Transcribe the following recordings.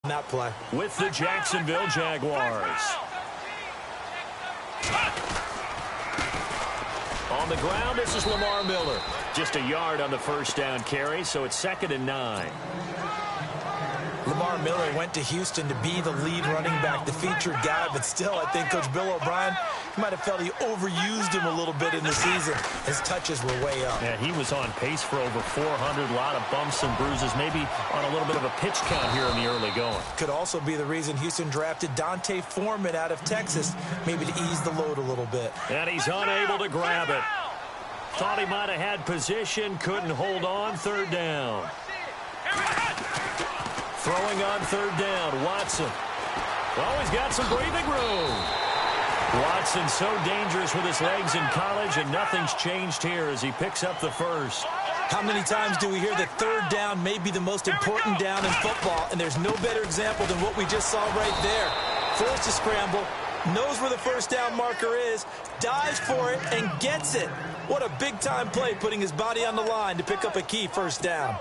that play. With the Jacksonville Jaguars. On the ground, this is Lamar Miller. Just a yard on the first down carry, so it's 2nd and 9. Lamar Miller went to Houston to be the lead running back, the featured guy, but still, I think Coach Bill O'Brien might have felt he overused him a little bit in the season. His touches were way up. Yeah, he was on pace for over 400, a lot of bumps and bruises, maybe on a little bit of a pitch count here in the early going. Could also be the reason Houston drafted Dante Foreman out of Texas, maybe to ease the load a little bit. And he's unable to grab it. Thought he might have had position, couldn't hold on, 3rd down. Throwing on 3rd down, Watson. Well, he's got some breathing room. Watson so dangerous with his legs in college, and nothing's changed here as he picks up the first. How many times do we hear that 3rd down may be the most important down in football, and there's no better example than what we just saw right there. Forced to scramble, knows where the first down marker is, dives for it, and gets it. What a big-time play, putting his body on the line to pick up a key first down.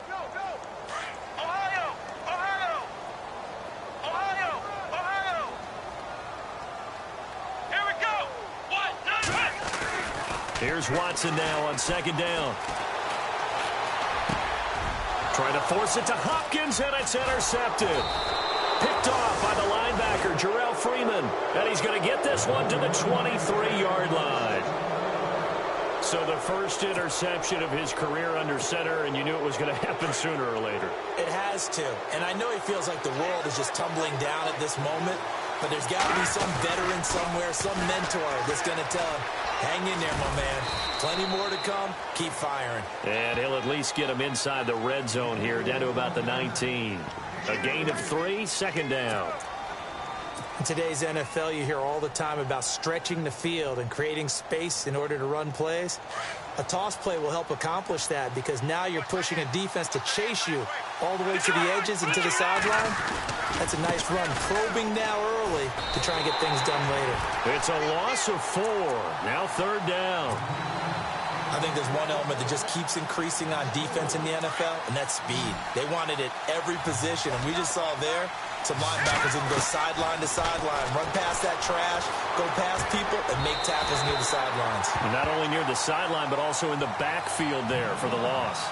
Here's Watson now on 2nd down. Trying to force it to Hopkins, and it's intercepted. Picked off by the linebacker, Jarrell Freeman. And he's going to get this one to the 23-yard line. So the first interception of his career under center, and you knew it was going to happen sooner or later. It has to. And I know he feels like the world is just tumbling down at this moment, but there's got to be some veteran somewhere, some mentor that's going to tell him, hang in there, my man. Plenty more to come. Keep firing. And he'll at least get him inside the red zone here, down to about the 19. A gain of 3, 2nd down. In today's NFL, you hear all the time about stretching the field and creating space in order to run plays. A toss play will help accomplish that because now you're pushing a defense to chase you all the way to the edges and to the sideline. That's a nice run, probing now early to try and get things done later. It's a loss of 4. Now 3rd down. I think there's one element that just keeps increasing on defense in the NFL, and that's speed. They want it at every position, and we just saw there some linebackers who can go sideline to sideline, run past that trash, go past people, and make tackles near the sidelines. And not only near the sideline, but also in the backfield there for the loss.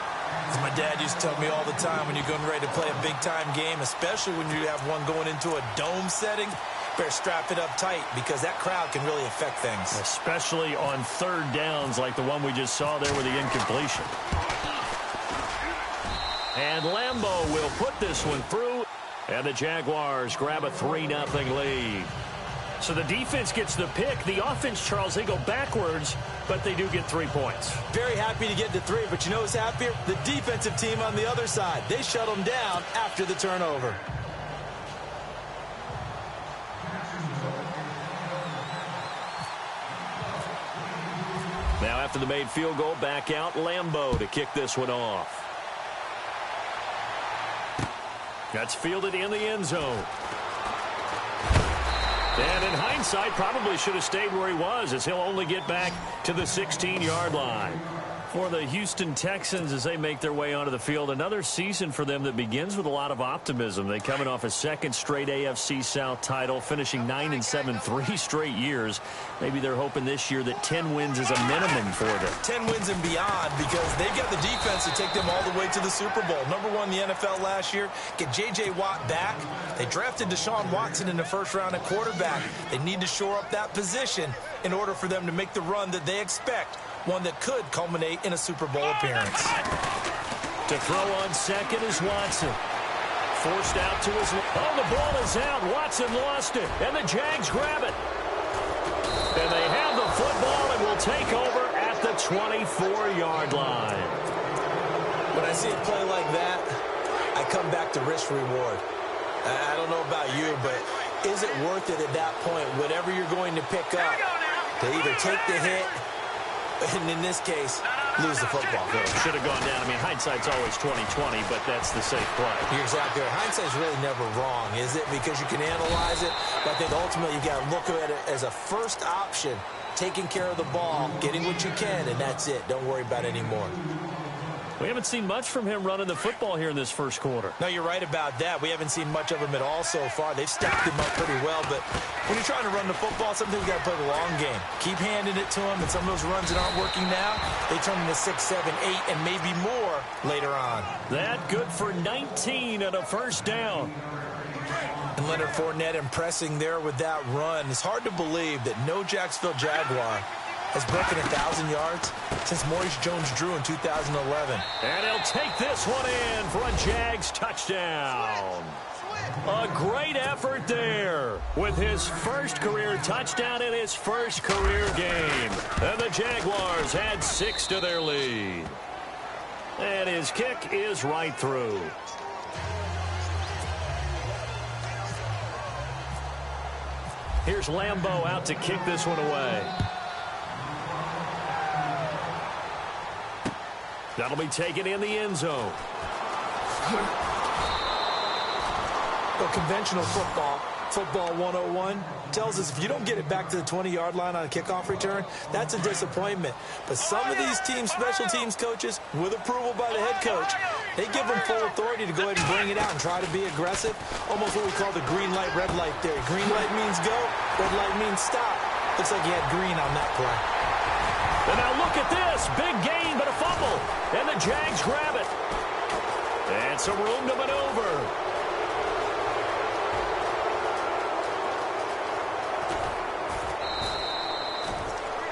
As my dad used to tell me all the time, when you're going ready to play a big-time game, especially when you have one going into a dome setting, better strap it up tight because that crowd can really affect things. Especially on 3rd downs like the one we just saw there with the incompletion. And Lambeau will put this one through, and the Jaguars grab a 3-0 lead. So the defense gets the pick. The offense, Charles, they go backwards, but they do get 3 points. Very happy to get the 3, but you know who's happier? The defensive team on the other side. They shut them down after the turnover. Now after the made field goal, back out Lambeau to kick this one off. That's fielded in the end zone. And in hindsight, probably should have stayed where he was, as he'll only get back to the 16-yard line. For the Houston Texans, as they make their way onto the field, another season for them that begins with a lot of optimism. They coming off a 2nd straight AFC South title, finishing 9-7 3 straight years. Maybe they're hoping this year that 10 wins is a minimum for them. 10 wins and beyond, because they've got the defense to take them all the way to the Super Bowl. Number 1 in the NFL last year. Get J.J. Watt back. They drafted Deshaun Watson in the 1st round at quarterback. They need to shore up that position in order for them to make the run that they expect. One that could culminate in a Super Bowl appearance. To throw on 2nd is Watson. Forced out to his... Oh, the ball is out. Watson lost it. And the Jags grab it. And they have the football and will take over at the 24-yard line. When I see a play like that, I come back to risk-reward. I don't know about you, but is it worth it at that point, whatever you're going to pick up, to either take the hit, and in this case, lose the football. Should have gone down. I mean, hindsight's always 20/20, but that's the safe play. You're exactly right. Hindsight's really never wrong, is it? Because you can analyze it, but I think ultimately you got to look at it as a first option, taking care of the ball, getting what you can, and that's it. Don't worry about it anymore. We haven't seen much from him running the football here in this first quarter. No, you're right about that. We haven't seen much of him at all so far. They've stacked him up pretty well, but when you're trying to run the football, sometimes you got to play the long game. Keep handing it to him, and some of those runs that aren't working now, they turn into 6, 7, 8, and maybe more later on. That good for 19 and a first down. And Leonard Fournette impressing there with that run. It's hard to believe that no Jacksonville Jaguar has broken 1,000 yards since Maurice Jones-Drew in 2011. And he'll take this one in for a Jags touchdown. A great effort there with his first career touchdown in his first career game. And the Jaguars add 6 to their lead. And his kick is right through. Here's Lambeau out to kick this one away. That'll be taken in the end zone. The conventional football 101, tells us if you don't get it back to the 20-yard line on a kickoff return, that's a disappointment. But some of these teams, special teams coaches, with approval by the head coach, they give them full authority to go ahead and bring it out and try to be aggressive. Almost what we call the green light, red light theory. Green light means go, red light means stop. Looks like he had green on that play. And now look at this. Big gain, but a fumble. And the Jags grab it. And some room to maneuver.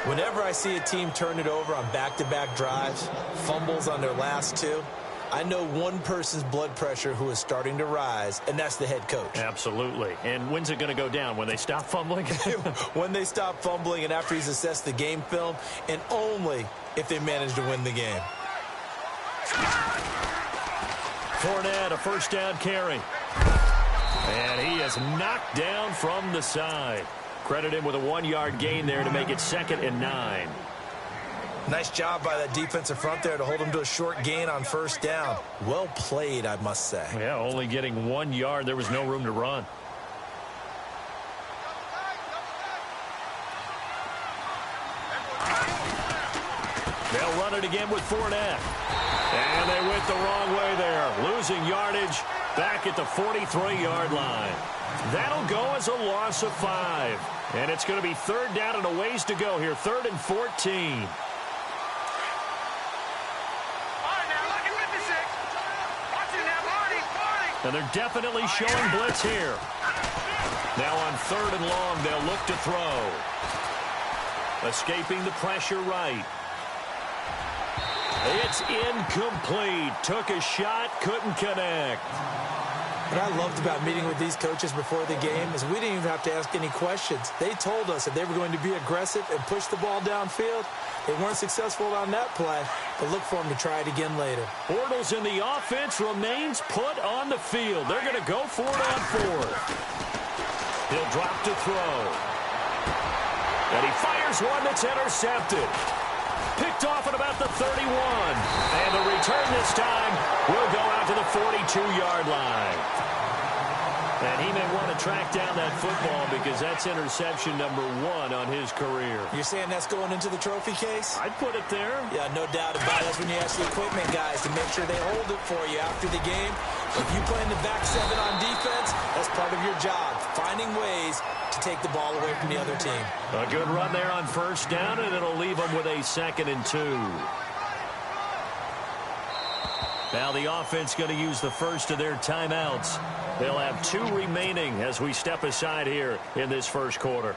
Whenever I see a team turn it over on back-to-back drives, fumbles on their last 2, I know one person's blood pressure who is starting to rise, and that's the head coach. Absolutely. And when's it going to go down? When they stop fumbling? When they stop fumbling and after he's assessed the game film, and only if they manage to win the game. Fournette, a first down carry. And he is knocked down from the side. Credit him with a 1-yard gain there to make it 2nd and 9. Nice job by that defensive front there to hold him to a short gain on first down. Well played, I must say. Yeah, only getting 1 yard. There was no room to run. They'll run it again with Fournette. And they went the wrong way there. Losing yardage back at the 43-yard line. That'll go as a loss of 5. And it's going to be 3rd down and a ways to go here. 3rd and 14. And they're definitely showing blitz here. Now on 3rd and long, they'll look to throw. Escaping the pressure right. It's incomplete. Took a shot, couldn't connect. What I loved about meeting with these coaches before the game is we didn't even have to ask any questions. They told us that they were going to be aggressive and push the ball downfield. They weren't successful on that play, but look for them to try it again later. Bortles in the offense remains put on the field. They're going to go for it on 4th. He'll drop to throw. And he fires one that's intercepted. Picked off at about the 31. And the return this time will go out to the 42-yard line. And he may want to track down that football because that's interception number 1 on his career. You're saying that's going into the trophy case? I'd put it there. Yeah, no doubt about it. That's when you ask the equipment guys to make sure they hold it for you after the game. If you play in the back 7 on defense, that's part of your job, finding ways to take the ball away from the other team. A good run there on first down, and it'll leave them with a 2nd and 2. Now the offense going to use the first of their timeouts. They'll have 2 remaining as we step aside here in this first quarter.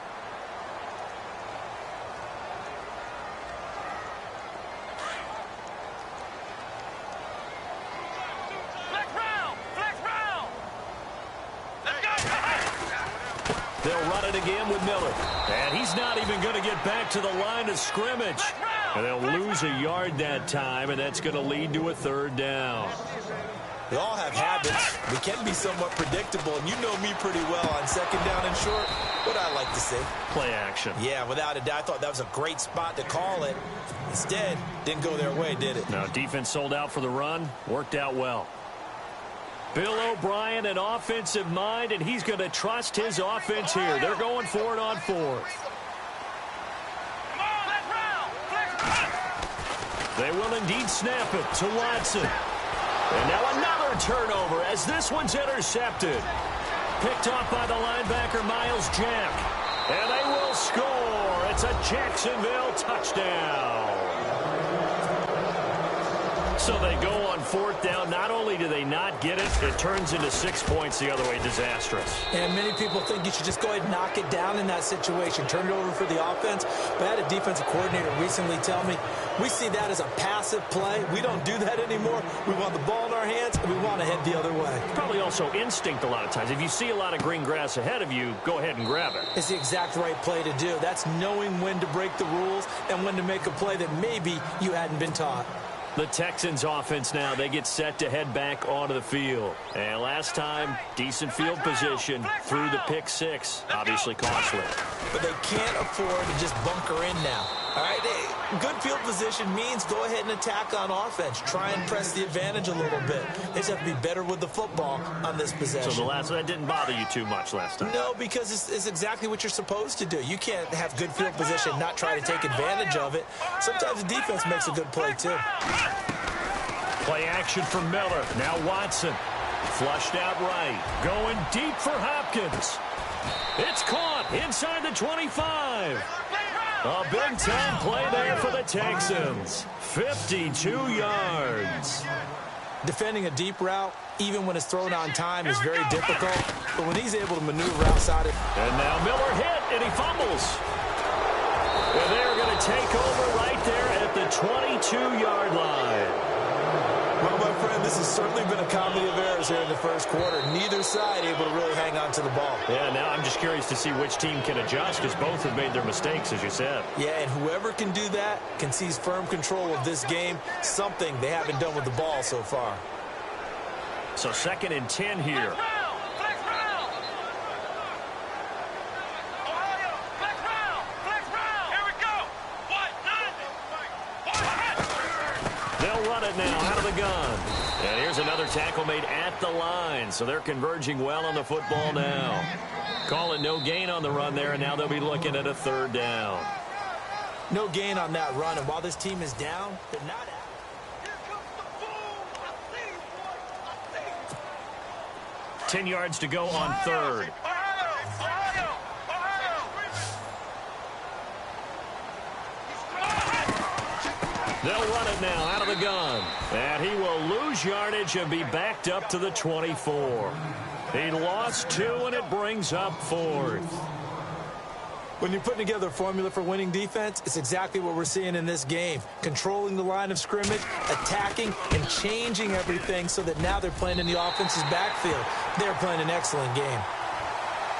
They'll run it again with Miller. And he's not even going to get back to the line of scrimmage. And they'll lose a yard that time, and that's going to lead to a 3rd down. We all have habits. We can be somewhat predictable, and you know me pretty well on 2nd down and short. What I like to see. Play action. Yeah, without a doubt. I thought that was a great spot to call it. Instead, didn't go their way, did it? No, defense sold out for the run. Worked out well. Bill O'Brien, an offensive mind, and he's going to trust his offense here. They're going for it on 4th. They will indeed snap it to Watson. And now another turnover as this one's intercepted. Picked off by the linebacker, Miles Jack. And they will score. It's a Jacksonville touchdown. So they go on fourth down. Not only do they not get it, it turns into 6 points the other way. Disastrous. And many people think you should just go ahead and knock it down in that situation. Turn it over for the offense. But I had a defensive coordinator recently tell me, we see that as a passive play. We don't do that anymore. We want the ball in our hands, and we want to head the other way. Probably also instinct a lot of times. If you see a lot of green grass ahead of you, go ahead and grab it. It's the exact right play to do. That's knowing when to break the rules and when to make a play that maybe you hadn't been taught. The Texans offense now, they get set to head back onto the field. And last time, decent field position through the pick six. Obviously costly. But they can't afford to just bunker in now. All right, good field position means go ahead and attack on offense. Try and press the advantage a little bit. They just have to be better with the football on this possession. So that didn't bother you too much last time? No, because it's exactly what you're supposed to do. You can't have good field position, not try to take advantage of it. Sometimes the defense makes a good play, too. Play action for Miller. Now Watson. Flushed out right. Going deep for Hopkins. It's caught inside the 25. A big-time play there for the Texans. 52 yards. Defending a deep route, even when it's thrown on time, is very difficult. But when he's able to maneuver outside it. And now Miller hit, and he fumbles. And they're going to take over right there at the 22-yard line. Well, my friend, this has certainly been a comedy of errors here in the first quarter. Neither side able to really hang on to the ball. Yeah, now I'm just curious to see which team can adjust because both have made their mistakes, as you said. Yeah, and whoever can do that can seize firm control of this game, something they haven't done with the ball so far. So 2nd and 10 here. Now out of the gun. And here's another tackle made at the line. So they're converging well on the football now. Call it no gain on the run there, and now they'll be looking at a 3rd down. No gain on that run, and while this team is down, they're not out. 10 yards to go on 3rd. They'll run it now out of the gun. And he will lose yardage and be backed up to the 24. He lost 2, and it brings up 4th. When you're putting together a formula for winning defense, it's exactly what we're seeing in this game. Controlling the line of scrimmage, attacking, and changing everything so that now they're playing in the offense's backfield. They're playing an excellent game.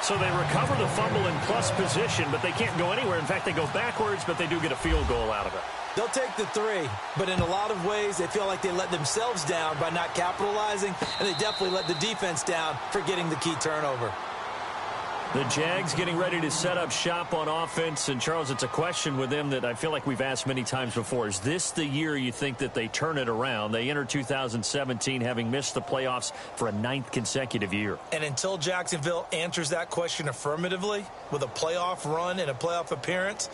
So they recover the fumble in plus position, but they can't go anywhere. In fact, they go backwards, but they do get a field goal out of it. They'll take the 3, but in a lot of ways, they feel like they let themselves down by not capitalizing, and they definitely let the defense down for getting the key turnover. The Jags getting ready to set up shop on offense. And, Charles, it's a question with them that I feel like we've asked many times before. Is this the year you think that they turn it around? They enter 2017 having missed the playoffs for a 9th consecutive year. And until Jacksonville answers that question affirmatively with a playoff run and a playoff appearance,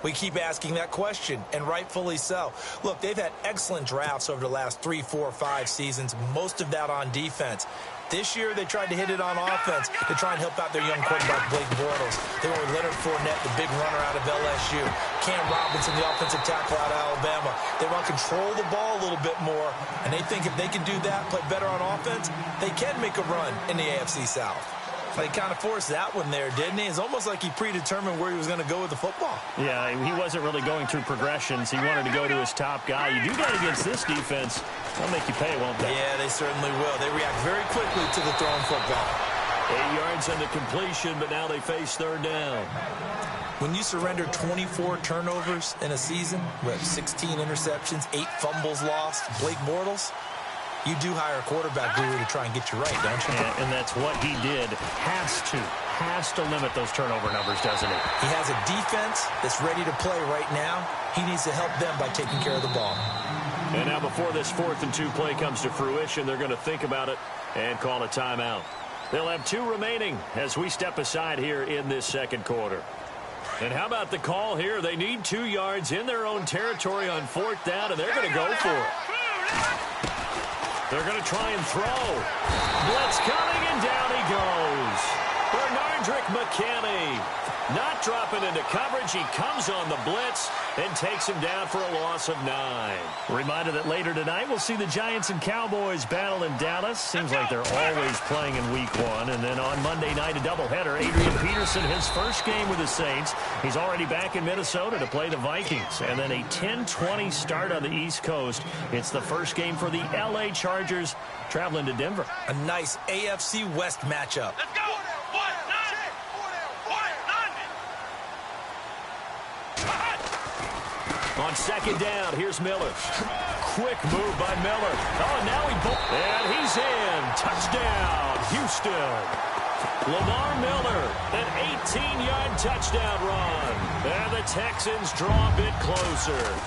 we keep asking that question, and rightfully so. Look, they've had excellent drafts over the last 3, 4, 5 seasons, most of that on defense. This year, they tried to hit it on offense to try and help out their young quarterback, Blake Bortles. They went with Leonard Fournette, the big runner out of LSU. Cam Robinson, the offensive tackle out of Alabama. They want to control the ball a little bit more, and they think if they can do that, play better on offense, they can make a run in the AFC South. He kind of forced that one there, didn't he? It's almost like he predetermined where he was going to go with the football. Yeah, he wasn't really going through progressions. He wanted to go to his top guy. You do that against this defense, they'll make you pay, won't they? Yeah, they certainly will. They react very quickly to the thrown football. 8 yards on the completion, but now they face 3rd down. When you surrender 24 turnovers in a season, with 16 interceptions, 8 fumbles lost, Blake Bortles, you do hire a quarterback guru to try and get you right, don't you? And that's what he did. Has to limit those turnover numbers, doesn't he? He has a defense that's ready to play right now. He needs to help them by taking care of the ball. And now before this 4th and 2 play comes to fruition, they're going to think about it and call a timeout. They'll have 2 remaining as we step aside here in this 2nd quarter. And how about the call here? They need 2 yards in their own territory on 4th down, and they're going to go for it. They're going to try and throw. Blitz coming, and down he goes. Bernardrick McKinney not dropping into coverage. He comes on the blitz and takes him down for a loss of 9. Reminder that later tonight we'll see the Giants and Cowboys battle in Dallas. Seems like they're always playing in week 1. And then on Monday night, a doubleheader. Adrian Peterson, his first game with the Saints. He's already back in Minnesota to play the Vikings. And then a 10:20 start on the East Coast. It's the first game for the L.A. Chargers traveling to Denver. A nice AFC West matchup. Let's go. On 2nd down, here's Miller. Quick move by Miller. Oh, and now and he's in. Touchdown, Houston. Lamar Miller, an 18-yard touchdown run. And the Texans draw a bit closer.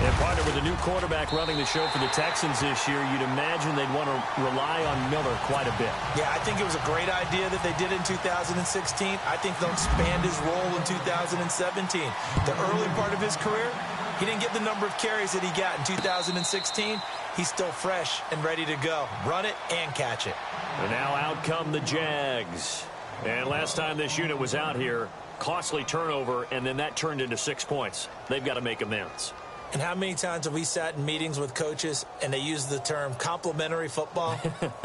And partner with a new quarterback running the show for the Texans this year, you'd imagine they'd want to rely on Miller quite a bit. Yeah, I think it was a great idea that they did in 2016. I think they'll expand his role in 2017. The early part of his career, he didn't get the number of carries that he got in 2016. He's still fresh and ready to go. Run it and catch it. And now out come the Jags. And last time this unit was out here, costly turnover, and then that turned into 6 points. They've got to make amends. And how many times have we sat in meetings with coaches and they use the term complementary football?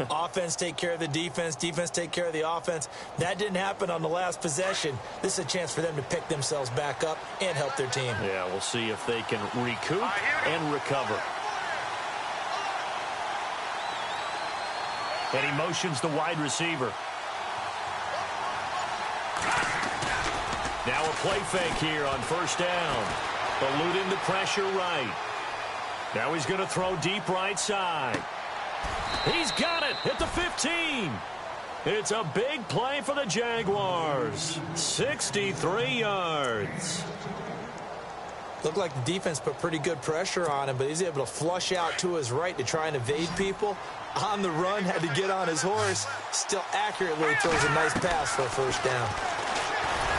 Offense take care of the defense, defense take care of the offense. That didn't happen on the last possession. This is a chance for them to pick themselves back up and help their team. Yeah, we'll see if they can recoup and recover. And he motions the wide receiver. Now a play fake here on 1st down. Eluding the pressure right. Now he's going to throw deep right side. He's got it at the 15. It's a big play for the Jaguars. 63 yards. Looked like the defense put pretty good pressure on him, but he's able to flush out to his right to try and evade people. On the run, had to get on his horse. Still accurately throws a nice pass for a 1st down.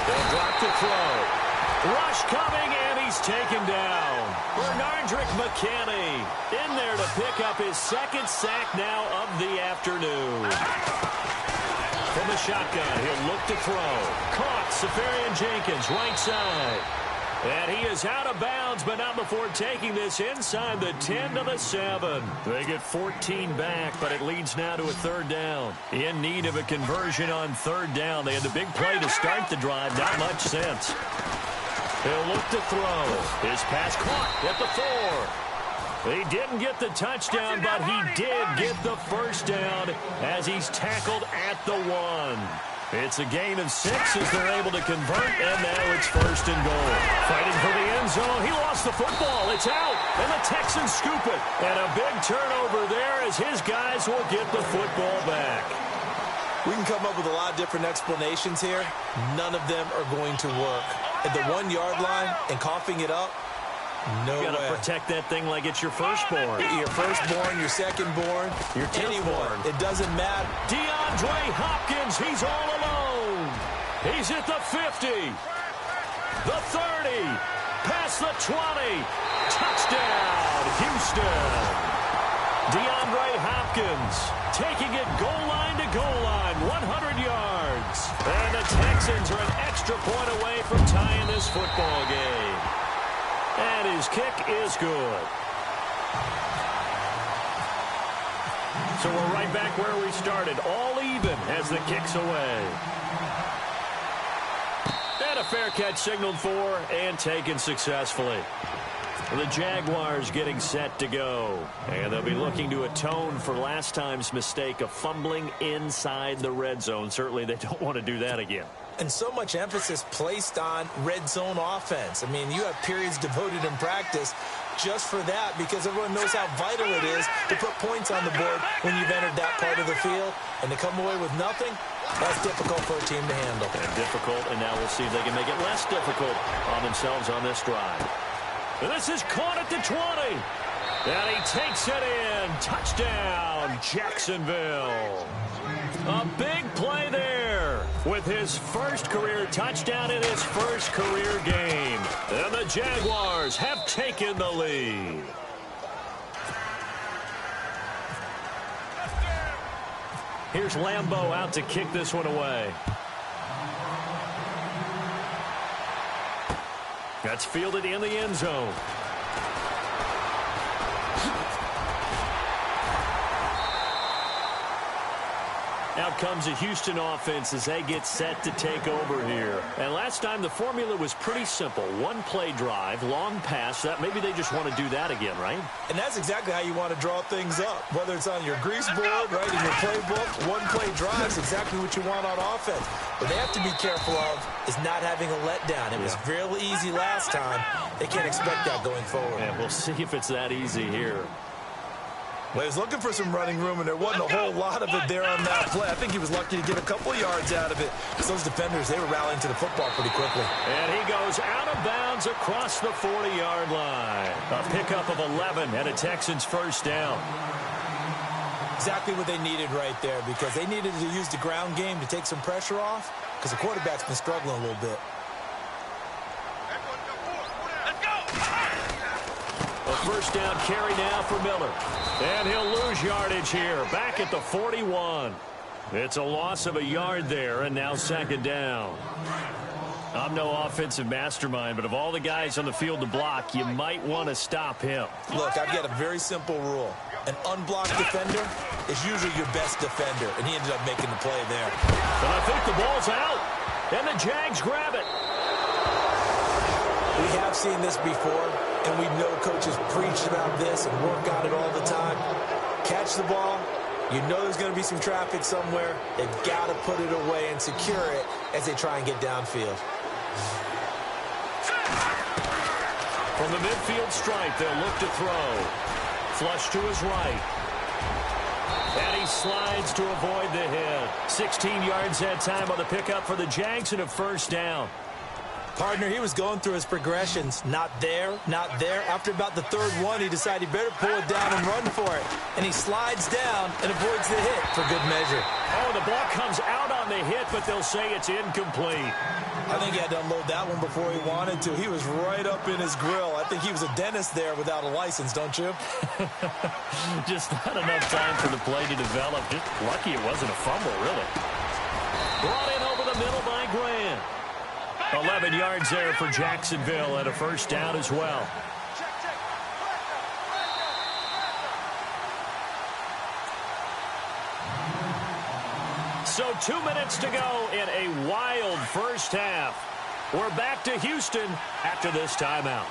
They'll drop the throw. Rush coming, and he's taken down. Bernardrick McKinney in there to pick up his 2nd sack now of the afternoon. From the shotgun, he'll look to throw. Caught, Safarian Jenkins, right side. And he is out of bounds, but not before taking this inside the 10 to the 7. They get 14 back, but it leads now to a 3rd down. In need of a conversion on 3rd down. They had the big play to start the drive. Not much sense. He'll look to throw. His pass caught at the 4. He didn't get the touchdown, but he did get the 1st down as he's tackled at the 1. It's a gain of 6 as they're able to convert, and now it's 1st and goal. Fighting for the end zone. He lost the football. It's out, and the Texans scoop it. And a big turnover there as his guys will get the football back. We can come up with a lot of different explanations here. None of them are going to work. At the 1-yard line and coughing it up, no way. You got to protect that thing like it's your firstborn. Your firstborn, your secondborn, your anyone. It doesn't matter. DeAndre Hopkins, he's all alone. He's at the 50, the 30, past the 20. Touchdown, Houston. DeAndre Hopkins taking it goal line to goal line, 100 yards. And the Texans are an extra point away from tying this football game. And his kick is good. So we're right back where we started, all even as the kick's away. And a fair catch signaled for and taken successfully. The Jaguars getting set to go. And they'll be looking to atone for last time's mistake of fumbling inside the red zone. Certainly they don't want to do that again. And so much emphasis placed on red zone offense. I mean, you have periods devoted in practice just for that because everyone knows how vital it is to put points on the board when you've entered that part of the field. And to come away with nothing, that's difficult for a team to handle. And difficult, and now we'll see if they can make it less difficult on themselves on this drive. And this is caught at the 20. And he takes it in. Touchdown, Jacksonville. A big play there. with his first career touchdown in his first career game. And the Jaguars have taken the lead. Here's Lambeau out to kick this one away. That's fielded in the end zone. Out comes a Houston offense as they get set to take over here. And last time the formula was pretty simple. One play drive, long pass. That maybe they just want to do that again, right? And that's exactly how you want to draw things up. Whether it's on your grease board, right, in your playbook, one play drive is exactly what you want on offense. What they have to be careful of is not having a letdown. It was real easy last time. They can't expect that going forward. And we'll see if it's that easy here. Well, he was looking for some running room, and there wasn't a whole lot of it there on that play. I think he was lucky to get a couple of yards out of it. Because those defenders, they were rallying to the football pretty quickly. And he goes out of bounds across the 40-yard line. A pickup of 11 and a Texans first down. Exactly what they needed right there, because they needed to use the ground game to take some pressure off, because the quarterback's been struggling a little bit. A first down carry now for Miller. And he'll lose yardage here, back at the 41. It's a loss of a yard there, and now second down. I'm no offensive mastermind, but of all the guys on the field to block, you might want to stop him. Look, I've got a very simple rule. An unblocked defender is usually your best defender, and he ended up making the play there. And I think the ball's out, and the Jags grab it. We have seen this before, and we know coaches preach about this and work on it all the time. Catch the ball. You know there's going to be some traffic somewhere. They've got to put it away and secure it as they try and get downfield. From the midfield stripe, they'll look to throw. Flush to his right. And he slides to avoid the hit. 16 yards that time on the pickup for the Jags and a first down. Partner, he was going through his progressions. Not there, not there. After about the third one, he decided he better pull it down and run for it. And he slides down and avoids the hit for good measure. Oh, the ball comes out on the hit, but they'll say it's incomplete. I think he had to unload that one before he wanted to. He was right up in his grill. I think he was a dentist there without a license, don't you? Just not enough time for the play to develop. Just lucky it wasn't a fumble, really. Brought in over the middle by Grant. 11 yards there for Jacksonville and a first down as well. So 2 minutes to go in a wild first half. We're back to Houston after this timeout.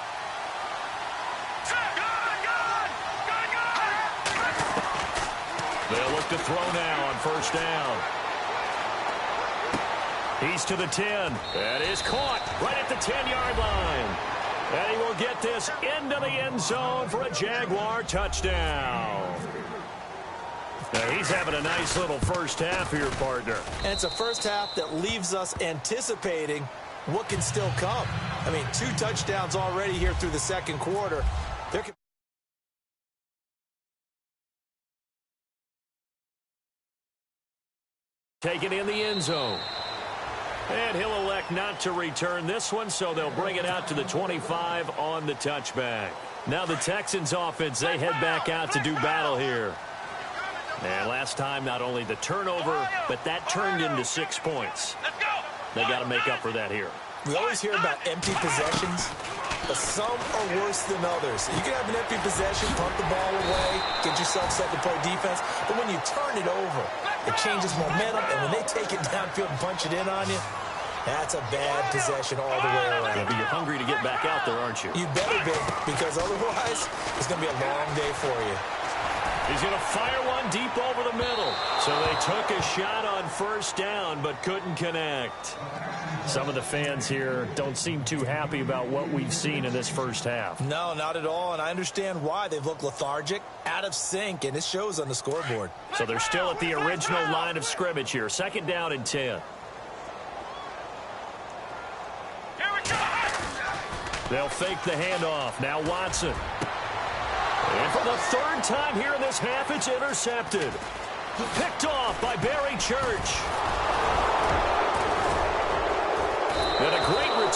They'll look to throw now on first down. He's to the 10. That is caught right at the 10-yard line. And he will get this into the end zone for a Jaguar touchdown. Now he's having a nice little first half here, partner. And it's a first half that leaves us anticipating what can still come. I mean, 2 touchdowns already here through the second quarter. There can Taken in the end zone. And he'll elect not to return this one, so they'll bring it out to the 25 on the touchback. Now the Texans offense, they head back out to do battle here. And last time, not only the turnover, but that turned into 6 points. They got to make up for that here. We always hear about empty possessions, but some are worse than others. You can have an empty possession, punt the ball away, get yourself set to play defense, but when you turn it over, it changes momentum, and when they take it downfield and punch it in on you, that's a bad possession all the way around. Yeah, but you're hungry to get back out there, aren't you? You better be, because otherwise, it's going to be a long day for you. He's going to fire one deep over the middle. So they took a shot on first down, but couldn't connect. Some of the fans here don't seem too happy about what we've seen in this first half. No, not at all, and I understand why. They've looked lethargic, out of sync, and it shows on the scoreboard. So they're still at the original line of scrimmage here. Second down and 10. They'll fake the handoff. Now Watson. And for the third time here in this half, it's intercepted. Picked off by Barry Church.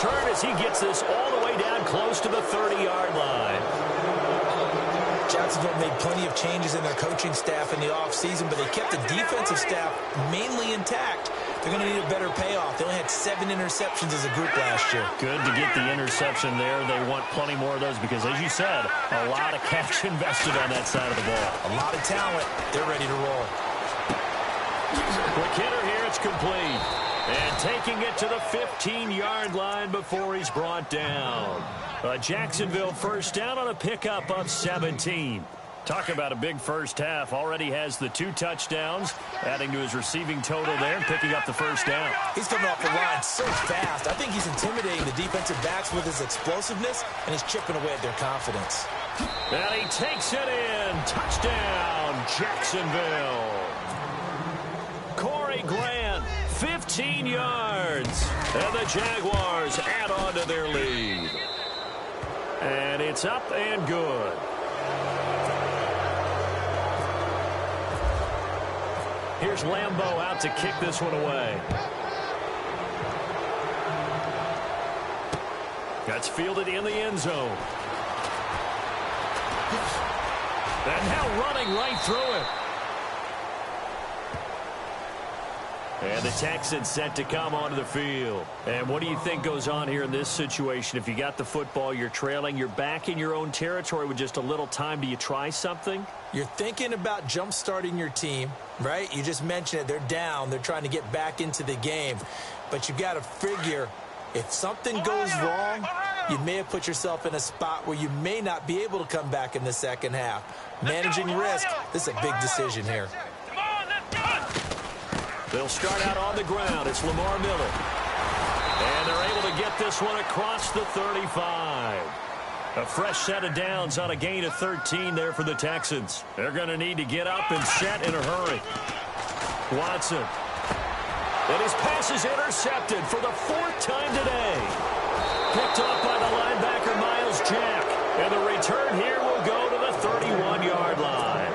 return as he gets this all the way down close to the 30-yard line. Jacksonville made plenty of changes in their coaching staff in the offseason, but they kept the defensive staff mainly intact. They're going to need a better payoff. They only had 7 interceptions as a group last year. Good to get the interception there. They want plenty more of those because, as you said, a lot of cash invested on that side of the ball. A lot of talent. They're ready to roll. Quick hitter here. It's complete. And taking it to the 15-yard line before he's brought down. A Jacksonville first down on a pickup of 17. Talk about a big first half. Already has the 2 touchdowns, adding to his receiving total there and picking up the first down. He's coming off the line so fast. I think he's intimidating the defensive backs with his explosiveness, and he's chipping away at their confidence. And he takes it in. Touchdown, Jacksonville. Corey Grant, 15 yards. And the Jaguars add on to their lead. And it's up and good. Here's Lambeau out to kick this one away. That's fielded in the end zone. And now running right through it. And the Texans set to come onto the field. And what do you think goes on here in this situation? If you got the football, you're trailing, you're back in your own territory with just a little time. Do you try something? You're thinking about jump-starting your team, right? You just mentioned it. They're down. They're trying to get back into the game. But you got to figure if something goes wrong, you may have put yourself in a spot where you may not be able to come back in the second half. Managing risk, this is a big decision here. They'll start out on the ground. It's Lamar Miller. And they're able to get this one across the 35. A fresh set of downs on a gain of 13 there for the Texans. They're going to need to get up and set in a hurry. Watson. And his pass is intercepted for the 4th time today. Picked up by the linebacker, Miles Jack. And the return here will go to the 31-yard line.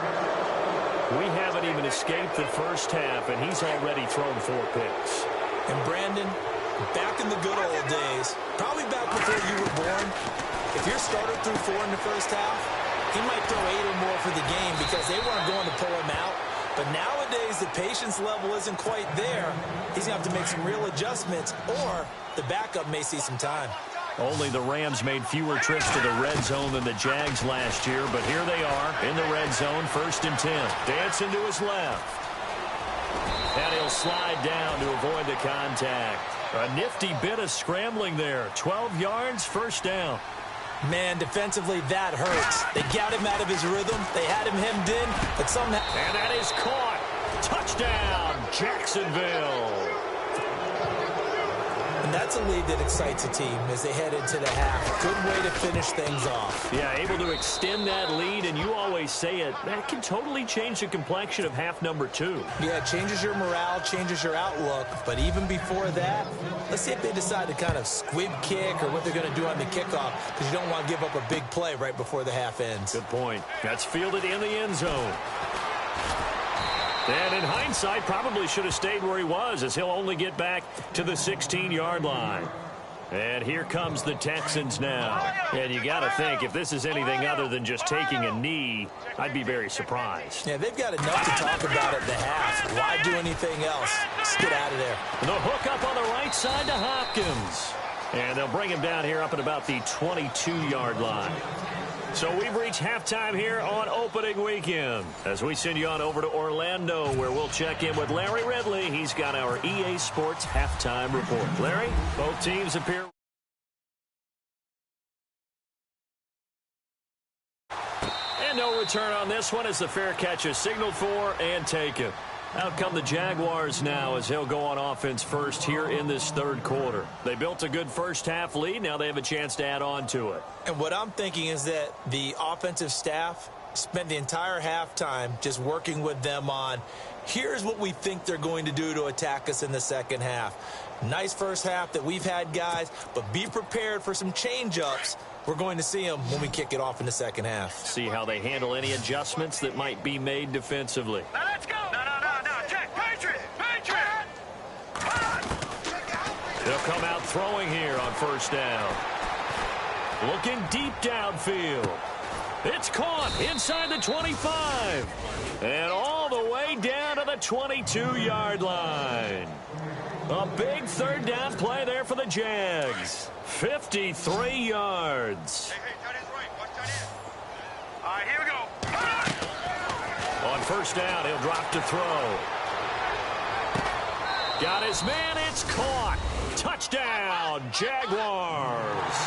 We haven't even escaped the first half, and he's already thrown 4 picks. And Brandon, back in the good old days, probably back before you were born, if your starter threw 4 in the first half, he might throw 8 or more for the game because they weren't going to pull him out. But nowadays, the patience level isn't quite there. He's going to have to make some real adjustments, or the backup may see some time. Only the Rams made fewer trips to the red zone than the Jags last year, but here they are in the red zone, 1st and 10. Dancing to his left. And he'll slide down to avoid the contact. A nifty bit of scrambling there. 12 yards, 1st down. Man, defensively, that hurts. They got him out of his rhythm. They had him hemmed in, but somehow... And that is caught. Touchdown, Jacksonville. And that's a lead that excites a team as they head into the half. Good way to finish things off. Yeah, able to extend that lead, and you always say it, that can totally change the complexion of half number 2. Yeah, it changes your morale, changes your outlook. But even before that, let's see if they decide to kind of squib kick or what they're going to do on the kickoff, because you don't want to give up a big play right before the half ends. Good point. That's fielded in the end zone. And in hindsight, probably should have stayed where he was, as he'll only get back to the 16-yard line. And here comes the Texans now. And you got to think, if this is anything other than just taking a knee, I'd be very surprised. Yeah, they've got enough to talk about at the half. Why do anything else? Just get out of there. The hook up on the right side to Hopkins. And they'll bring him down here up at about the 22-yard line. So we've reached halftime here on opening weekend as we send you on over to Orlando, where we'll check in with Larry Ridley. He's got our EA Sports halftime report. Larry, both teams appear. And no return on this one as the fair catch is signaled for and taken. Out come the Jaguars now as he'll go on offense first here in this 3rd quarter. They built a good first half lead. Now they have a chance to add on to it. And what I'm thinking is that the offensive staff spent the entire halftime just working with them on, here's what we think they're going to do to attack us in the second half. Nice first half that we've had, guys, but be prepared for some change-ups. We're going to see them when we kick it off in the second half. See how they handle any adjustments that might be made defensively. Now let's go. No, Jack, Patriot. They'll come out throwing here on first down. Looking deep downfield. It's caught inside the 25. And all the way down to the 22-yard line. A big third down play there for the Jags. 53 yards. Hey, tight end's right. Watch tight end. All right, here we go. On first down, he'll drop to throw. Got his man. It's caught. Touchdown, Jaguars.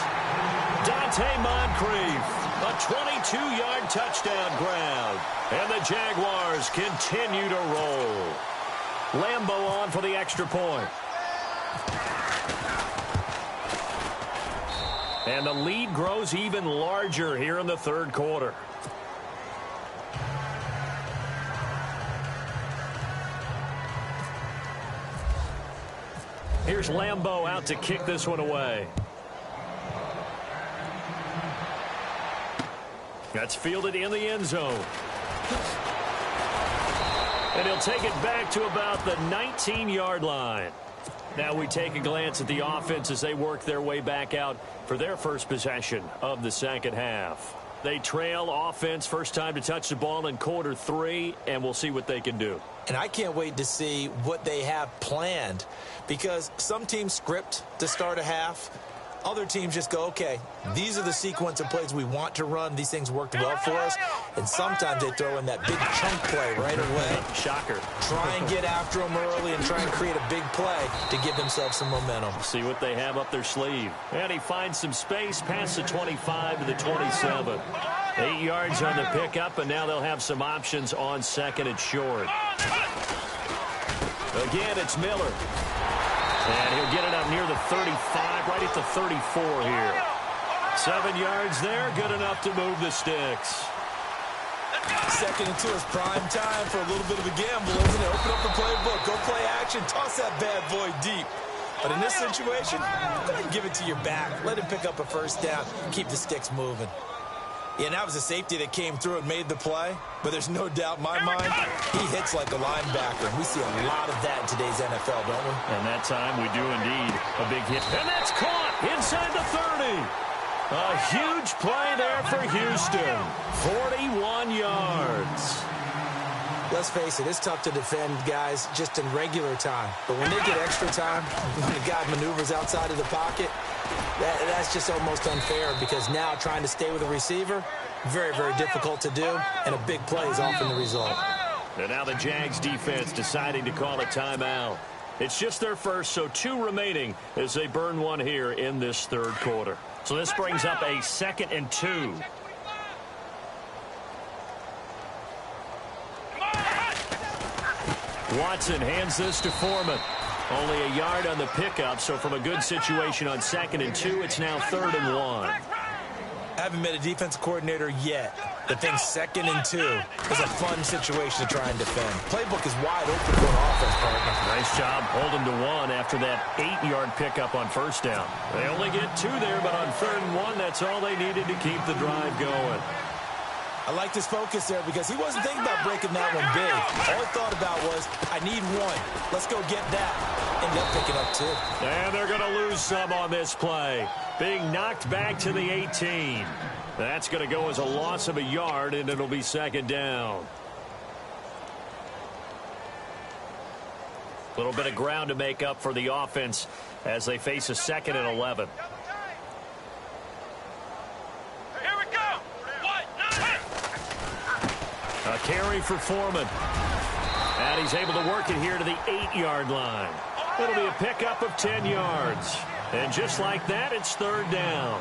Dante Moncrief, a 22-yard touchdown grab. And the Jaguars continue to roll. Lambo on for the extra point. And the lead grows even larger here in the third quarter. Here's Lambo out to kick this one away. That's fielded in the end zone. And he'll take it back to about the 19-yard line. Now we take a glance at the offense as they work their way back out for their first possession of the second half. They trail offense first time to touch the ball in quarter 3, and we'll see what they can do. And I can't wait to see what they have planned, because some teams script to start a half. Other teams just go, okay, these are the sequence of plays we want to run. These things worked well for us. And sometimes they throw in that big chunk play right away. Shocker. Try and get after them early and try and create a big play to give themselves some momentum. See what they have up their sleeve. And he finds some space past the 25 to the 27. 8 yards on the pickup, and now they'll have some options on second and short. Again, it's Miller. And he'll get it up near the 35, right at the 34 here. 7 yards there, good enough to move the sticks. Second and 2 is prime time for a little bit of a gamble, isn't it? Open up the playbook, go play action, toss that bad boy deep. But in this situation, go ahead and give it to your back. Let him pick up a first down, keep the sticks moving. Yeah, that was a safety that came through and made the play, but there's no doubt in my mind, he hits like a linebacker, and we see a lot of that in today's NFL, don't we? And that time we do indeed. A big hit. And that's caught inside the 30. A huge play there for Houston. 41 yards. Let's face it, it's tough to defend guys just in regular time. But when they get extra time, when the guy maneuvers outside of the pocket, that's just almost unfair, because now trying to stay with a receiver, very, very difficult to do, and a big play is often the result. And now the Jags defense deciding to call a timeout. It's just their first, so 2 remaining as they burn one here in this third quarter. So this brings up a 2nd and 2. Watson hands this to Foreman. Only a yard on the pickup, so from a good situation on 2nd and 2, it's now 3rd and 1. I haven't met a defensive coordinator yet that thinks 2nd and 2 is a fun situation to try and defend. Playbook is wide open for an offense, partner. Nice job holding to 1 after that 8-yard pickup on first down. They only get 2 there, but on 3rd and 1, that's all they needed to keep the drive going. I liked his focus there, because he wasn't thinking about breaking that one big. All he thought about was, I need 1. Let's go get that. Ended up picking up 2. And they're going to lose some on this play. Being knocked back to the 18. That's going to go as a loss of a yard, and it'll be 2nd down. A little bit of ground to make up for the offense as they face a 2nd and 11. A carry for Foreman. And he's able to work it here to the 8-yard line. It'll be a pickup of 10 yards. And just like that, it's 3rd down.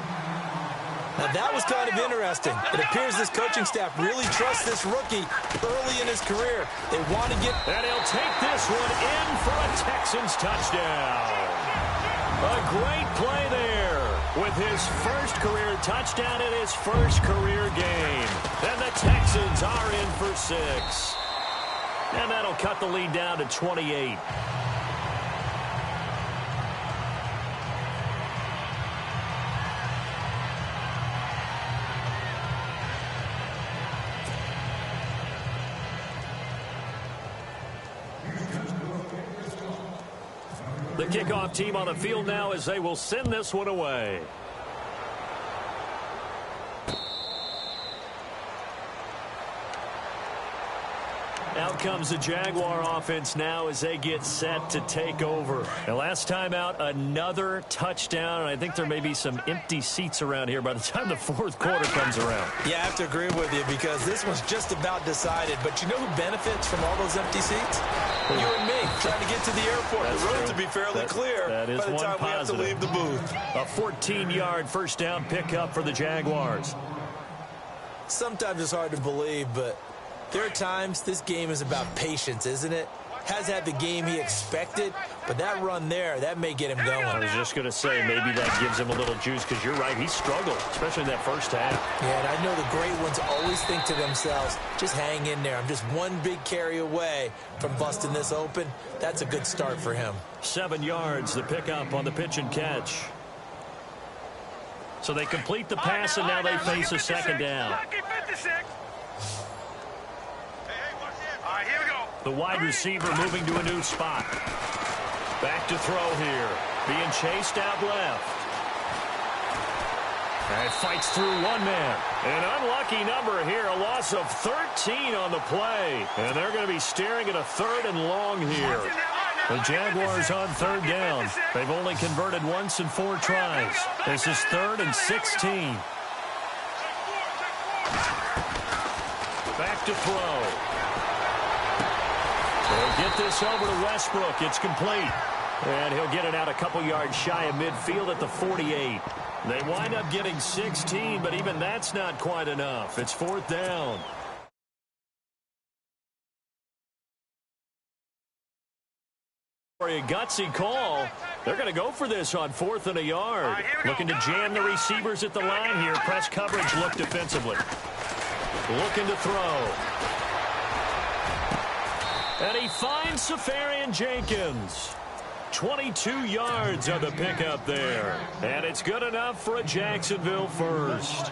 Now that was kind of interesting. It appears this coaching staff really trusts this rookie early in his career. They want to get... And he'll take this one in for a Texans touchdown. A great play there with his first career touchdown in his first career game. And the Texans are in for 6. And that'll cut the lead down to 28. The kickoff team on the field now as they will send this one away. Out comes the Jaguar offense now as they get set to take over. And last time out, another touchdown. And I think there may be some empty seats around here by the time the fourth quarter comes around. Yeah, I have to agree with you because this one's just about decided. But you know who benefits from all those empty seats? You and me, trying to get to the airport. That's the road true. to be fairly clear that is by the time we have to leave the booth. A 14-yard first down pickup for the Jaguars. Sometimes it's hard to believe, but there are times this game is about patience, isn't it? Has had the game he expected, but that run there, that may get him going. I was just going to say, maybe that gives him a little juice because you're right, he struggled, especially in that first half. Yeah, and I know the great ones always think to themselves, just hang in there. I'm just one big carry away from busting this open. That's a good start for him. 7 yards, the pickup on the pitch and catch. So they complete the pass, and now they face a second down. Here we go. The wide receiver moving to a new spot. Back to throw here. Being chased out left. And fights through one man. An unlucky number here. A loss of 13 on the play. And they're going to be staring at a 3rd and long here. The Jaguars on 3rd down. They've only converted once in 4 tries. This is 3rd and 16. Back to throw. They'll get this over to Westbrook. It's complete. And he'll get it out a couple yards shy of midfield at the 48. They wind up getting 16, but even that's not quite enough. It's 4th down. For a gutsy call, they're going to go for this on 4th and a yard. Looking to jam the receivers at the line here. Press coverage look defensively. Looking to throw. And he finds Safarian Jenkins. 22 yards on the pickup there. And it's good enough for a Jacksonville first.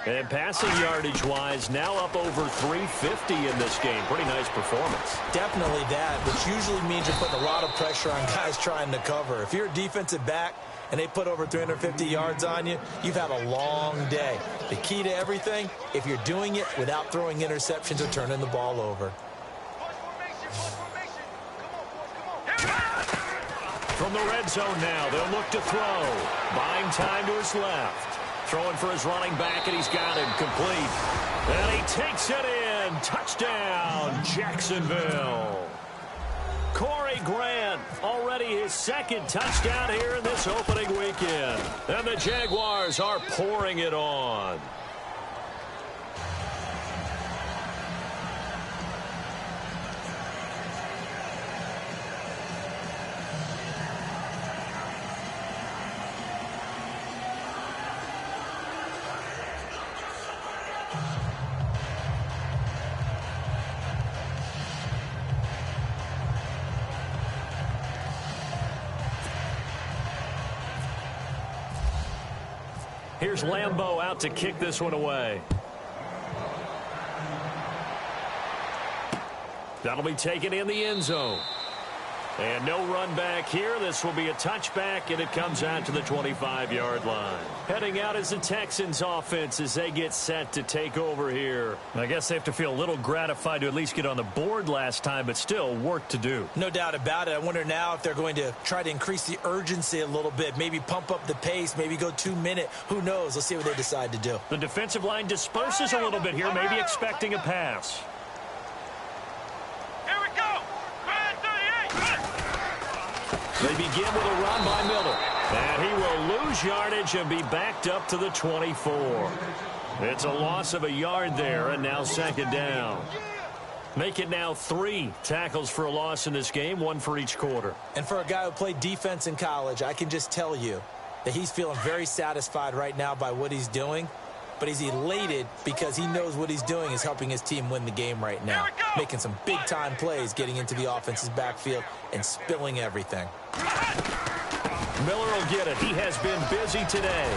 And passing yardage-wise, now up over 350 in this game. Pretty nice performance. Definitely that, which usually means you're putting a lot of pressure on guys trying to cover. If you're a defensive back and they put over 350 yards on you, you've had a long day. The key to everything, if you're doing it without throwing interceptions or turning the ball over. From the red zone now, they'll look to throw. Buying time to his left. Throwing for his running back, and he's got him complete. And he takes it in. Touchdown, Jacksonville. Corey Grant, already his 2nd touchdown here in this opening weekend. And the Jaguars are pouring it on. Here's Lambeau out to kick this one away. That'll be taken in the end zone. And no run back here. This will be a touchback, and it comes out to the 25-yard line. Heading out is the Texans offense as they get set to take over here. I guess they have to feel a little gratified to at least get on the board last time, but still work to do. No doubt about it. I wonder now if they're going to try to increase the urgency a little bit, maybe pump up the pace, maybe go 2-minute. Who knows? Let's see what they decide to do. The defensive line disperses a little bit here, maybe expecting a pass. They begin with a run by Miller. And he will lose yardage and be backed up to the 24. It's a loss of a yard there, and now 2nd down. Make it now 3 tackles for a loss in this game, 1 for each quarter. And for a guy who played defense in college, I can just tell you that he's feeling very satisfied right now by what he's doing. But he's elated because he knows what he's doing is helping his team win the game right now. Making some big-time plays, getting into the offense's backfield, and spilling everything. Miller will get it. He has been busy today.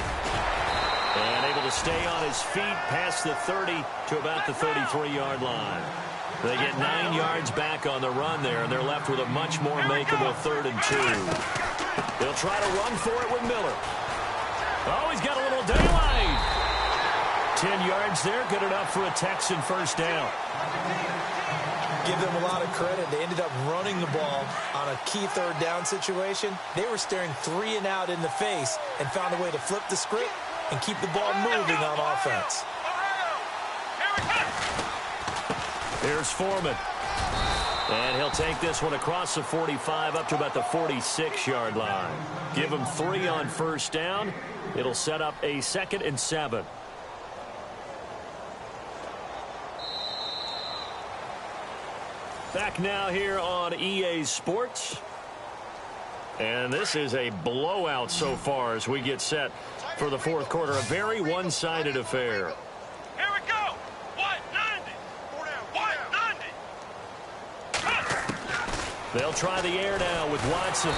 And able to stay on his feet past the 30 to about the 33-yard line. They get 9 yards back on the run there, and they're left with a much more makeable 3rd and 2. They'll try to run for it with Miller. Oh, he's got a little daylight. 10 yards there, good enough for a Texan first down. Give them a lot of credit. They ended up running the ball on a key 3rd down situation. They were staring 3 and out in the face and found a way to flip the script and keep the ball moving on offense. Here's Foreman. And he'll take this one across the 45 up to about the 46-yard line. Give him 3 on first down. It'll set up a 2nd and 7. Back now here on EA Sports. And this is a blowout so far as we get set for the 4th quarter. A very one-sided affair. Here we go. 190. 190. They'll try the air now with Watson.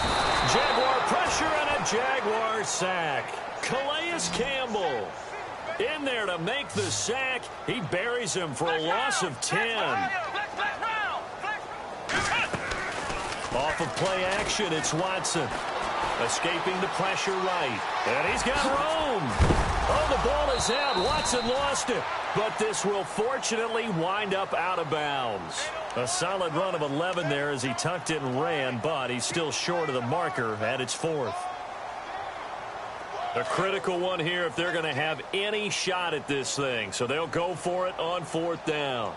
Jaguar pressure and a Jaguar sack. Calais Campbell in there to make the sack. He buries him for a loss of 10. Off of play action, it's Watson. Escaping the pressure right. And he's got room. Oh, the ball is out. Watson lost it. But this will fortunately wind up out of bounds. A solid run of 11 there as he tucked it and ran, but he's still short of the marker at its 4th. A critical one here if they're going to have any shot at this thing. So they'll go for it on 4th down.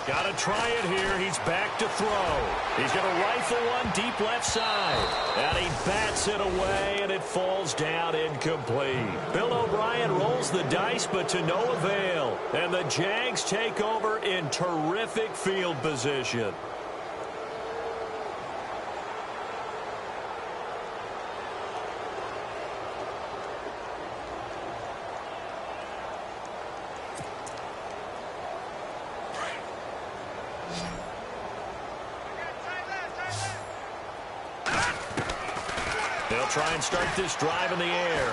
Got to try it here. He's back to throw. He's going to rifle one deep left side. And he bats it away, and it falls down incomplete. Bill O'Brien rolls the dice, but to no avail. And the Jags take over in terrific field position. They'll try and start this drive in the air.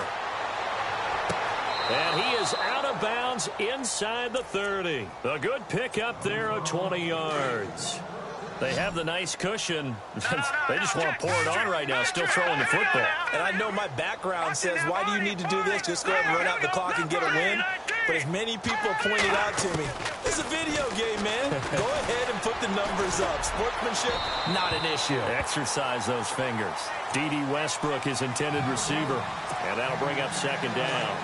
And he is out of bounds inside the 30. A good pickup there of 20 yards. They have the nice cushion. They just want to pour it on right now, still throwing the football. And I know my background says, why do you need to do this? Just go ahead and run out the clock and get a win. But as many people pointed out to me, it's a video game, man. Go ahead and put the numbers up. Sportsmanship, not an issue. Exercise those fingers. D.D. Westbrook is intended receiver. And that'll bring up 2nd down.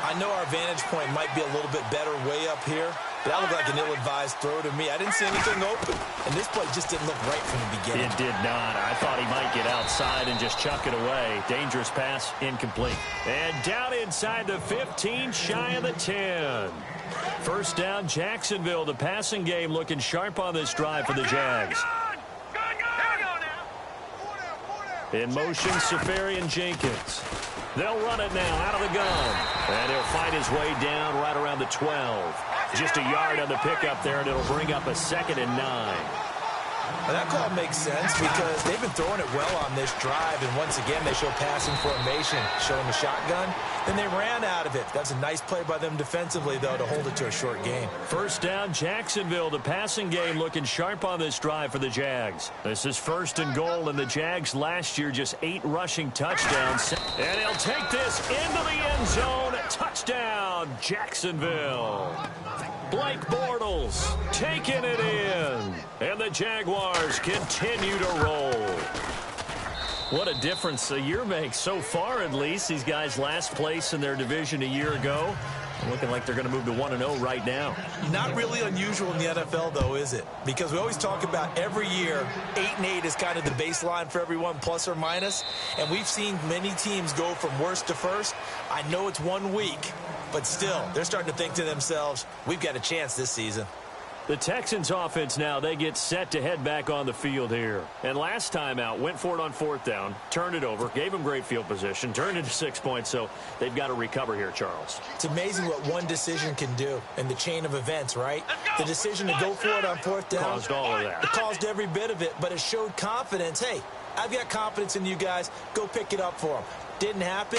I know our vantage point might be a little bit better way up here, but that looked like an ill-advised throw to me. I didn't see anything open, and this play just didn't look right from the beginning. It did not. I thought he might get outside and just chuck it away. Dangerous pass, incomplete. And down inside the 15, shy of the 10. First down, Jacksonville. The passing game looking sharp on this drive for the Jags. In motion, Safarian Jenkins. They'll run it now out of the gun. And he'll fight his way down right around the 12. Just a yard on the pickup there, and it'll bring up a 2nd and 9. Well, that call makes sense because they've been throwing it well on this drive, and once again they show passing formation, showing the shotgun. Then they ran out of it. That's a nice play by them defensively, though, to hold it to a short gain. First down, Jacksonville. The passing game looking sharp on this drive for the Jags. This is 1st and goal, and the Jags last year just 8 rushing touchdowns. And he'll take this into the end zone. Touchdown, Jacksonville. Blake Bortles taking it in. And the Jaguars continue to roll. What a difference a year makes so far, at least. These guys last place in their division a year ago. Looking like they're going to move to 1-0 right now. Not really unusual in the NFL, though, is it? Because we always talk about every year, 8-8 is kind of the baseline for everyone, plus or minus. And we've seen many teams go from worst to first. I know it's 1 week, but still, they're starting to think to themselves, we've got a chance this season. The Texans offense now, they get set to head back on the field here. And last time out, went for it on 4th down, turned it over, gave them great field position, turned into 6 points, so they've got to recover here, Charles. It's amazing what one decision can do in the chain of events, right? The decision to go for it on 4th down Caused all of that. It caused every bit of it, but it showed confidence. Hey, I've got confidence in you guys. Go pick it up for them. Didn't happen.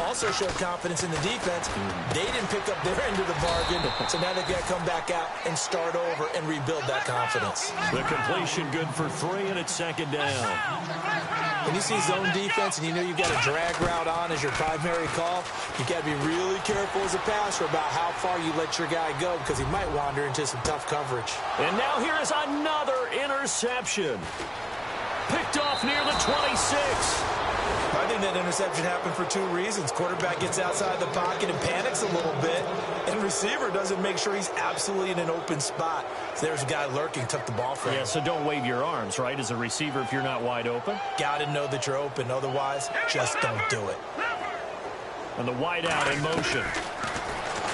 Also showed confidence in the defense. They didn't pick up their end of the bargain, so now they've got to come back out and start over and rebuild that confidence. The completion good for 3, and it's second down. When you see zone defense and you know you've got a drag route on as your primary call, you've got to be really careful as a passer about how far you let your guy go because he might wander into some tough coverage. And now here is another interception. Picked off near the 26. I think that interception happened for 2 reasons. Quarterback gets outside the pocket and panics a little bit, and receiver doesn't make sure he's absolutely in an open spot. So there's a guy lurking, took the ball from him. Yeah, so don't wave your arms, right, as a receiver if you're not wide open. Got to know that you're open. Otherwise, just don't do it. And the wide out in motion.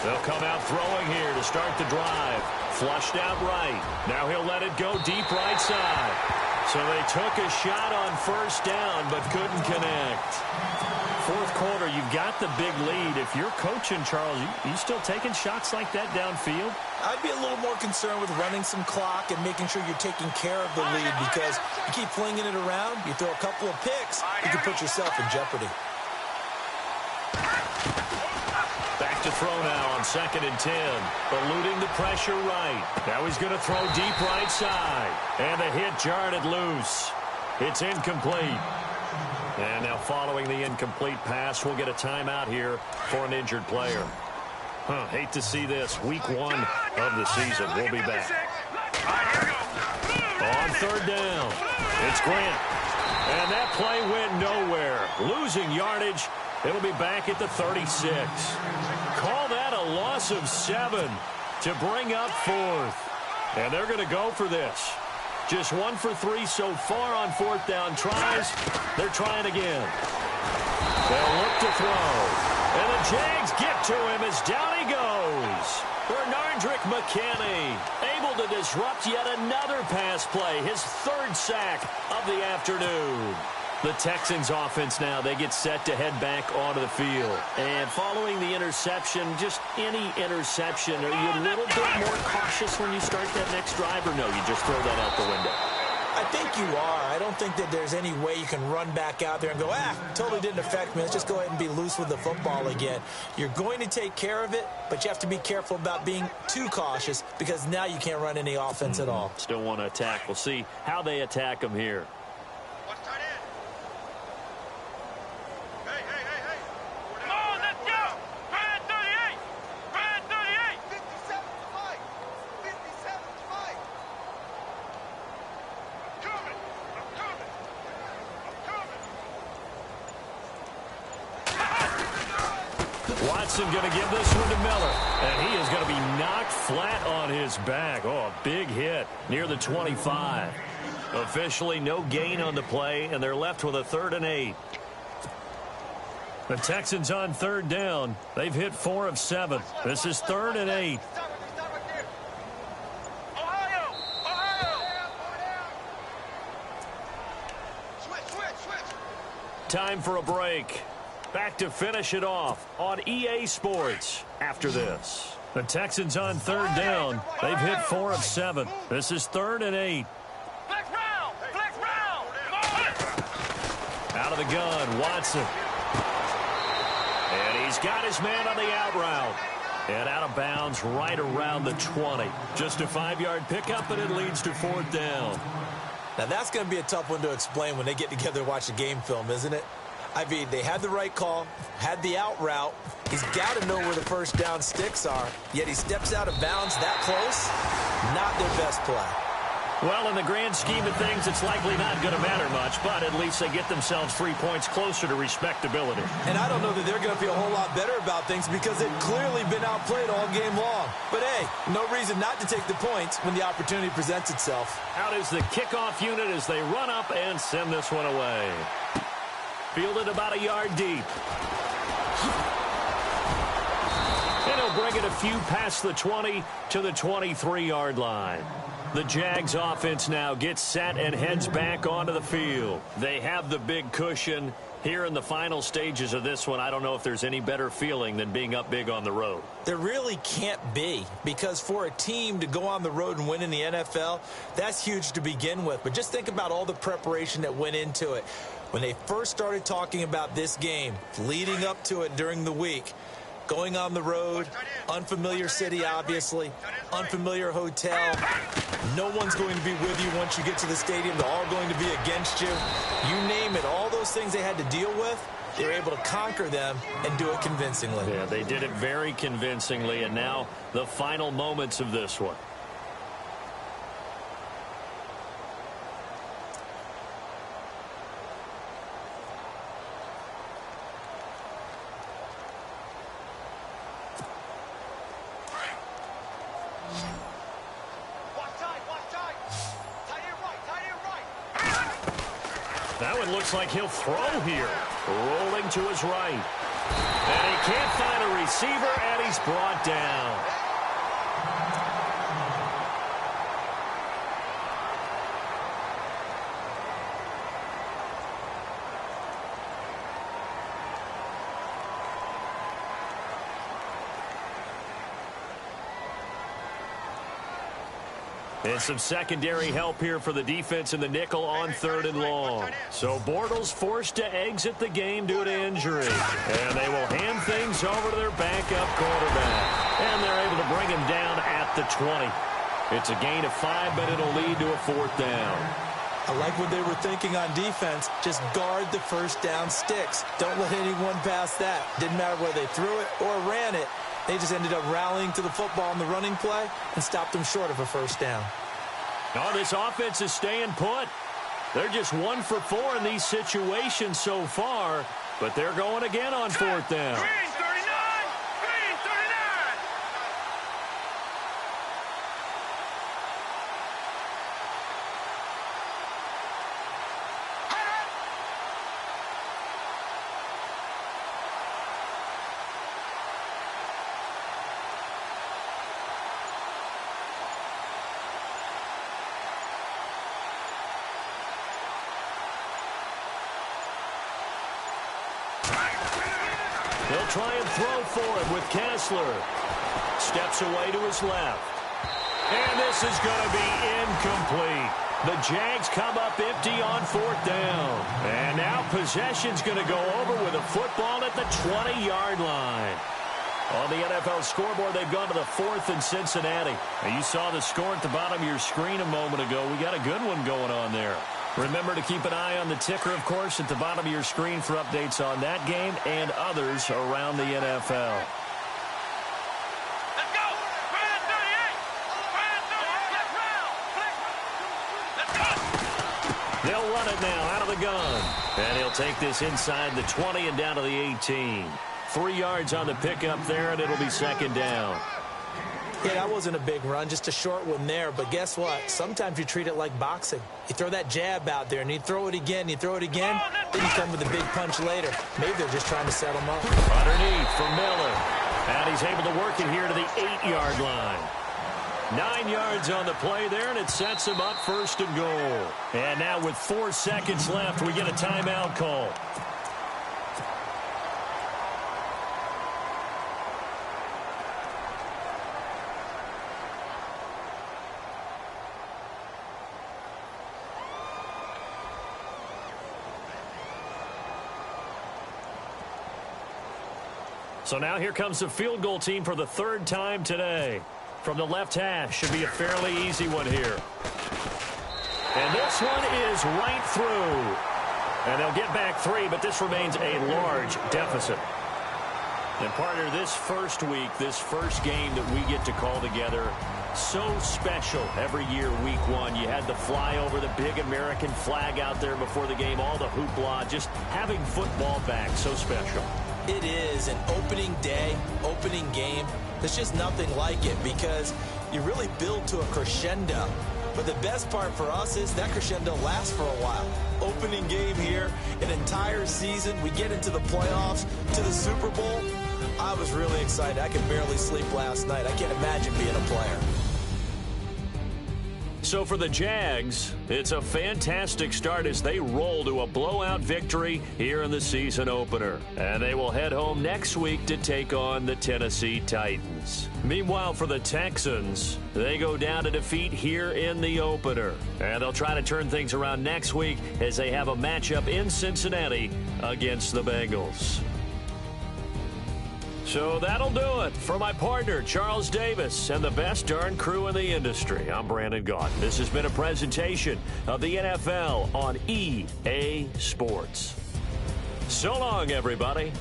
They'll come out throwing here to start the drive. Flushed out right. Now he'll let it go deep right side. So they took a shot on first down, but couldn't connect. Fourth quarter, you've got the big lead. If you're coaching, Charles, you still taking shots like that downfield? I'd be a little more concerned with running some clock and making sure you're taking care of the lead because you keep flinging it around, you throw a couple of picks, you can put yourself in jeopardy. Back to throw now on 2nd and 10. Eluding the pressure right. Now he's going to throw deep right side. And the hit jarred it loose. It's incomplete. And now following the incomplete pass, we'll get a timeout here for an injured player. Hate to see this. Week 1 of the season. We'll be back. On 3rd down, it's Grant. And that play went nowhere. Losing yardage. It'll be back at the 36. Call that a loss of 7 to bring up 4th. And they're going to go for this. Just 1 for 3 so far on 4th down tries. They're trying again. They'll look to throw. And the Jags get to him as down he goes. Bernardrick McKinney able to disrupt yet another pass play. His 3rd sack of the afternoon. The Texans offense now, they get set to head back onto the field. And following the interception, just any interception, are you a little bit more cautious when you start that next drive, or no, you just throw that out the window? I think you are. I don't think that there's any way you can run back out there and go, totally didn't affect me. Let's just go ahead and be loose with the football again. You're going to take care of it, but you have to be careful about being too cautious because now you can't run any offense at all. Still want to attack. We'll see how they attack them here. Watson going to give this one to Miller. And he is going to be knocked flat on his back. Oh, a big hit near the 25. Officially no gain on the play, and they're left with a 3rd and 8. The Texans on 3rd down. They've hit 4 of 7. This is 3rd and 8. Time for a break. Back to finish it off on EA Sports after this. The Texans on 3rd down. They've hit 4 of 7. This is 3rd and 8. Out of the gun, Watson. And he's got his man on the out route. And out of bounds right around the 20. Just a 5-yard pickup, and it leads to 4th down. Now, that's going to be a tough one to explain when they get together and watch the game film, isn't it? I mean, they had the right call, had the out route. He's got to know where the first down sticks are, yet he steps out of bounds that close. Not their best play. Well, in the grand scheme of things, it's likely not going to matter much, but at least they get themselves 3 points closer to respectability. And I don't know that they're going to feel a whole lot better about things because they've clearly been outplayed all game long. But, hey, no reason not to take the points when the opportunity presents itself. Out is the kickoff unit as they run up and send this one away. Fielded about a yard deep. And he'll bring it a few past the 20 to the 23-yard line. The Jags offense now gets set and heads back onto the field. They have the big cushion, Here in the final stages of this one, I don't know if there's any better feeling than being up big on the road. There really can't be, because for a team to go on the road and win in the NFL, that's huge to begin with. But just think about all the preparation that went into it. When they first started talking about this game, leading up to it during the week, going on the road, unfamiliar city, obviously, unfamiliar hotel. No one's going to be with you once you get to the stadium. They're all going to be against you. You name it, all those things they had to deal with, they were able to conquer them and do it convincingly. Yeah, they did it very convincingly, and now the final moments of this one. That one looks like he'll throw here. Rolling to his right. And he can't find a receiver, and he's brought down. And some secondary help here for the defense in the nickel on 3rd and long. So Bortles forced to exit the game due to injury. And they will hand things over to their backup quarterback. And they're able to bring him down at the 20. It's a gain of 5, but it'll lead to a 4th down. I like what they were thinking on defense. Just guard the first down sticks. Don't let anyone pass that. Didn't matter whether they threw it or ran it. They just ended up rallying to the football in the running play and stopped them short of a first down. Oh, this offense is staying put. They're just 1 for 4 in these situations so far, but they're going again on 4th down. Green 39! Green 39! He'll try and throw for it with Kessler. Steps away to his left. And this is going to be incomplete. The Jags come up empty on 4th down. And now possession's going to go over with a football at the 20-yard line. On the NFL scoreboard, they've gone to the 4th in Cincinnati. Now, you saw the score at the bottom of your screen a moment ago. We got a good one going on there. Remember to keep an eye on the ticker, of course, at the bottom of your screen for updates on that game and others around the NFL. Let's go! Right at 38! Right at 38! Let's go! They'll run it now out of the gun. And he'll take this inside the 20 and down to the 18. 3 yards on the pickup there, and it'll be 2nd down. Yeah, that wasn't a big run, just a short one there. But guess what? Sometimes you treat it like boxing. You throw that jab out there, and you throw it again, then you come with a big punch later. Maybe they're just trying to set him up. Underneath for Miller. And he's able to work it here to the 8-yard line. 9 yards on the play there, and it sets him up 1st and goal. And now with 4 seconds left, we get a timeout call. So now here comes the field goal team for the 3rd time today. From the left hash, should be a fairly easy one here. And this one is right through. And they'll get back 3, but this remains a large deficit. And partner, this first week, this first game that we get to call together, so special every year, week 1. You had the flyover, the big American flag out there before the game, all the hoopla, just having football back, so special. It is an opening day, opening game. There's just nothing like it because you really build to a crescendo. But the best part for us is that crescendo lasts for a while. Opening game here, an entire season. We get into the playoffs, to the Super Bowl. I was really excited. I could barely sleep last night. I can't imagine being a player. So for the Jags, it's a fantastic start as they roll to a blowout victory here in the season opener. And they will head home next week to take on the Tennessee Titans. Meanwhile, for the Texans, they go down to defeat here in the opener. And they'll try to turn things around next week as they have a matchup in Cincinnati against the Bengals. So that'll do it. For my partner, Charles Davis, and the best darn crew in the industry, I'm Brandon Gaudin. This has been a presentation of the NFL on EA Sports. So long, everybody.